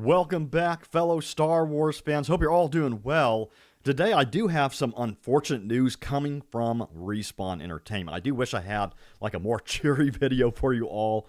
Welcome back, fellow Star Wars fans. Hope you're all doing well. Today, I do have some unfortunate news coming from Respawn Entertainment. I do wish I had like a more cheery video for you all,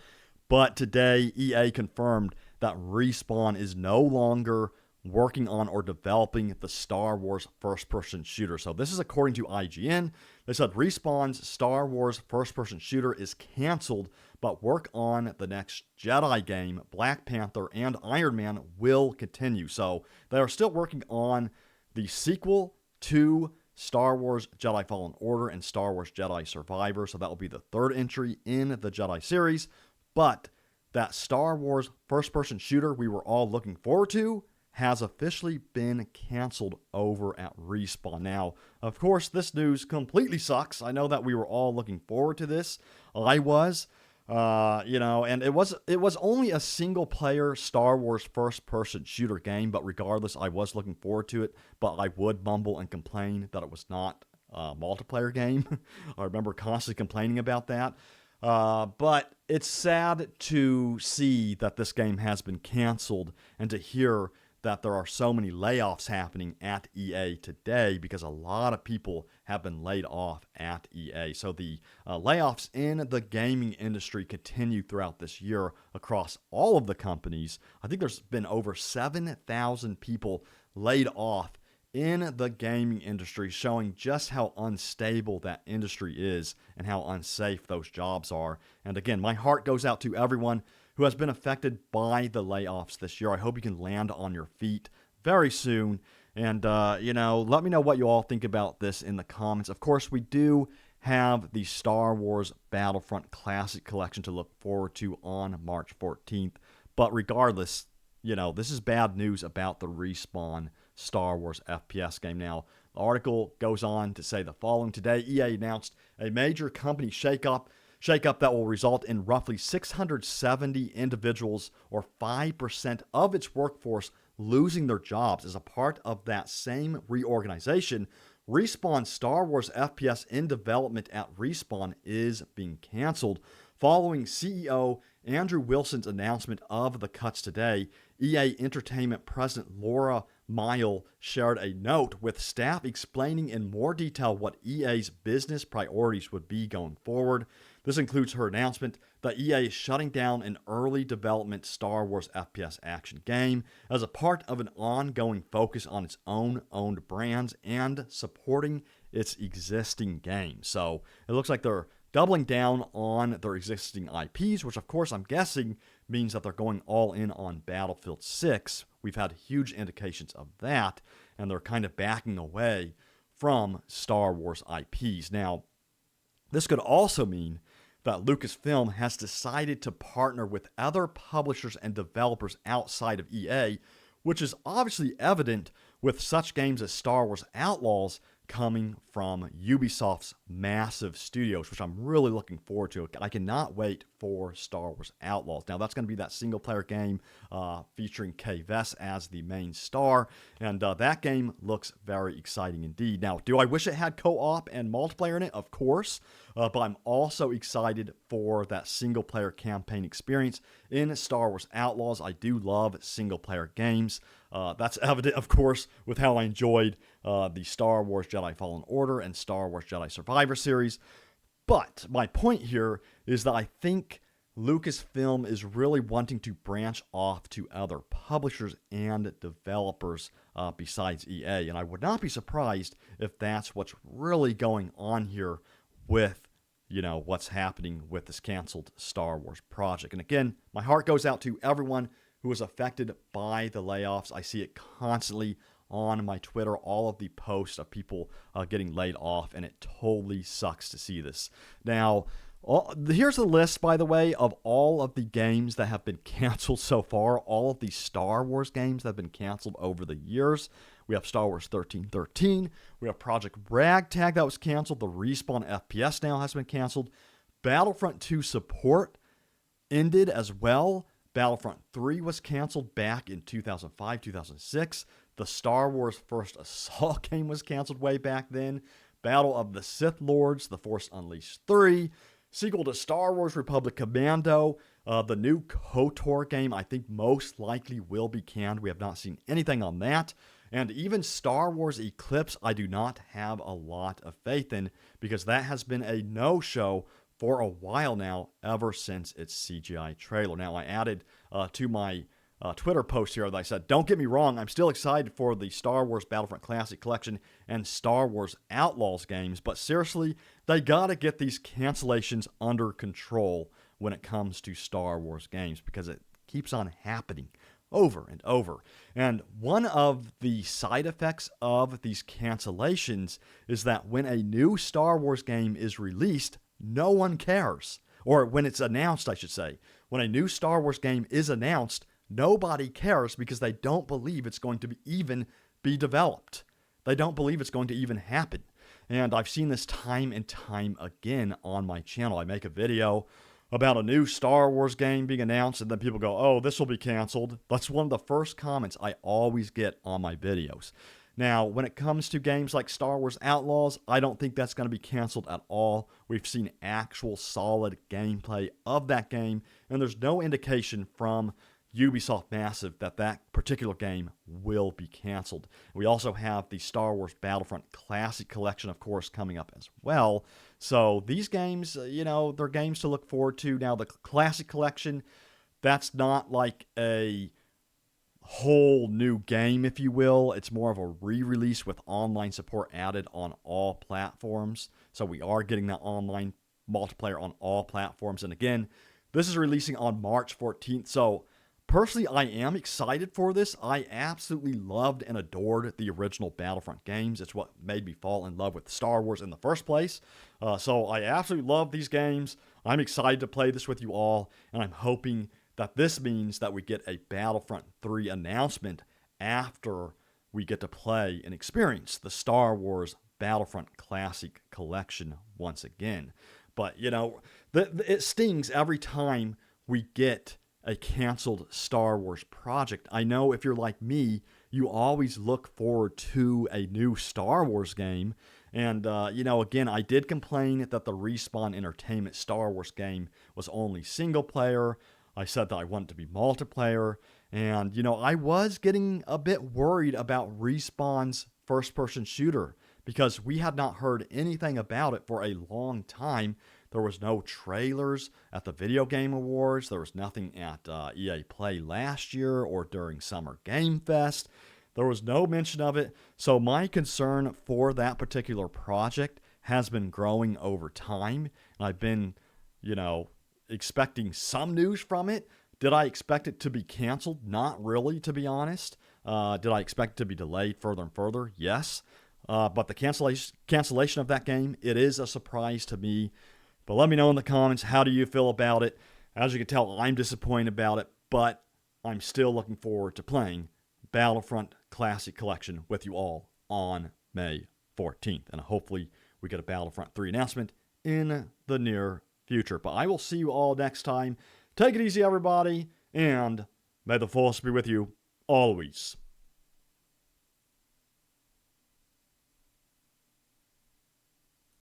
but today EA confirmed that Respawn is no longer working on or developing the Star Wars first-person shooter. So this is according to IGN. They said Respawn's Star Wars first-person shooter is canceled, but work on the next Jedi game, Black Panther, and Iron Man will continue. So they are still working on the sequel to Star Wars Jedi Fallen Order and Star Wars Jedi Survivor. So that will be the third entry in the Jedi series. But that Star Wars first-person shooter we were all looking forward to has officially been canceled over at Respawn. Now, of course, this news completely sucks. I know that we were all looking forward to this. I was, and it was only a single-player Star Wars first-person shooter game, but regardless, I was looking forward to it, but I would mumble and complain that it was not a multiplayer game. I remember constantly complaining about that. But it's sad to see that this game has been canceled and to hear that there are so many layoffs happening at EA today because a lot of people have been laid off at EA. So the layoffs in the gaming industry continue throughout this year across all of the companies. I think there's been over 7,000 people laid off in the gaming industry, showing just how unstable that industry is and how unsafe those jobs are. And again, my heart goes out to everyone who has been affected by the layoffs this year. I hope you can land on your feet very soon. And, let me know what you all think about this in the comments. Of course, we do have the Star Wars Battlefront Classic Collection to look forward to on March 14th. But regardless, this is bad news about the Respawn Star Wars FPS game. Now, the article goes on to say the following. Today, EA announced a major company shakeup that will result in roughly 670 individuals, or 5% of its workforce, losing their jobs. As a part of that same reorganization, Respawn's Star Wars FPS in development at Respawn is being canceled. Following CEO Andrew Wilson's announcement of the cuts today, EA Entertainment President Laura Mile shared a note with staff explaining in more detail what EA's business priorities would be going forward. This includes her announcement that EA is shutting down an early development Star Wars FPS action game as a part of an ongoing focus on its own owned brands and supporting its existing games. So it looks like they're doubling down on their existing IPs, which of course I'm guessing means that they're going all in on Battlefield 6. We've had huge indications of that, and they're kind of backing away from Star Wars IPs. Now, this could also mean that Lucasfilm has decided to partner with other publishers and developers outside of EA, which is obviously evident with such games as Star Wars Outlaws coming from Ubisoft's massive studios, which I'm really looking forward to. I cannot wait for Star Wars Outlaws. Now, that's going to be that single-player game featuring Kay Vess as the main star, and that game looks very exciting indeed. Now, do I wish it had co-op and multiplayer in it? Of course, but I'm also excited for that single-player campaign experience in Star Wars Outlaws. I do love single-player games. That's evident, of course, with how I enjoyed the Star Wars Jedi Fallen Order and Star Wars Jedi Survivor series. But my point here is that I think Lucasfilm is really wanting to branch off to other publishers and developers besides EA. And I would not be surprised if that's what's really going on here with what's happening with this canceled Star Wars project. And again, my heart goes out to everyone who was affected by the layoffs. I see it constantly on my Twitter, all of the posts of people getting laid off, and it totally sucks to see this. Now, here's the list, by the way, of all of the games that have been canceled so far, all of the Star Wars games that have been canceled over the years. We have Star Wars 1313. We have Project Ragtag that was canceled. The Respawn FPS now has been canceled. Battlefront 2 support ended as well. Battlefront 3 was canceled back in 2005, 2006. The Star Wars First Assault game was canceled way back then. Battle of the Sith Lords, The Force Unleashed 3. Sequel to Star Wars Republic Commando The new KOTOR game, I think, most likely will be canned. We have not seen anything on that. And even Star Wars Eclipse, I do not have a lot of faith in because that has been a no-show for a while now, ever since its CGI trailer. Now, I added to my Twitter post here that I said, don't get me wrong, I'm still excited for the Star Wars Battlefront Classic Collection and Star Wars Outlaws games, but seriously, they gotta get these cancellations under control when it comes to Star Wars games because it keeps on happening over and over. And one of the side effects of these cancellations is that when a new Star Wars game is released, no one cares. Or when it's announced, I should say. When a new Star Wars game is announced, nobody cares because they don't believe it's going to even be developed. They don't believe it's going to even happen. And I've seen this time and time again on my channel. I make a video about a new Star Wars game being announced, and then people go, oh, this will be canceled. That's one of the first comments I always get on my videos. Now, when it comes to games like Star Wars Outlaws, I don't think that's going to be canceled at all. We've seen actual solid gameplay of that game, and there's no indication from Ubisoft Massive that that particular game will be canceled. We also have the Star Wars Battlefront Classic Collection, of course, coming up as well. So these games, they're games to look forward to. Now, the Classic Collection, that's not like a whole new game, if you will. It's more of a re-release with online support added on all platforms. So we are getting that online multiplayer on all platforms. And again, this is releasing on March 14th. So personally, I am excited for this. I absolutely loved and adored the original Battlefront games. It's what made me fall in love with Star Wars in the first place. So I absolutely love these games. I'm excited to play this with you all, and I'm hoping that this means that we get a Battlefront 3 announcement after we get to play and experience the Star Wars Battlefront Classic Collection once again. But, it stings every time we get a canceled Star Wars project. I know if you're like me, you always look forward to a new Star Wars game. And, again, I did complain that the Respawn Entertainment Star Wars game was only single player. I said that I want it to be multiplayer. And, I was getting a bit worried about Respawn's first-person shooter because we had not heard anything about it for a long time. There was no trailers at the Video Game Awards. There was nothing at EA Play last year or during Summer Game Fest. There was no mention of it. So my concern for that particular project has been growing over time. And I've been, expecting some news from it. Did I expect it to be canceled? Not really, to be honest. Did I expect it to be delayed further and further? Yes. But the cancellation of that game, it is a surprise to me. But let me know in the comments, how do you feel about it? As you can tell, I'm disappointed about it, but I'm still looking forward to playing Battlefront Classic Collection with you all on May 14th. And hopefully we get a Battlefront 3 announcement in the near future. But I will see you all next time. Take it easy, everybody, and may the Force be with you always.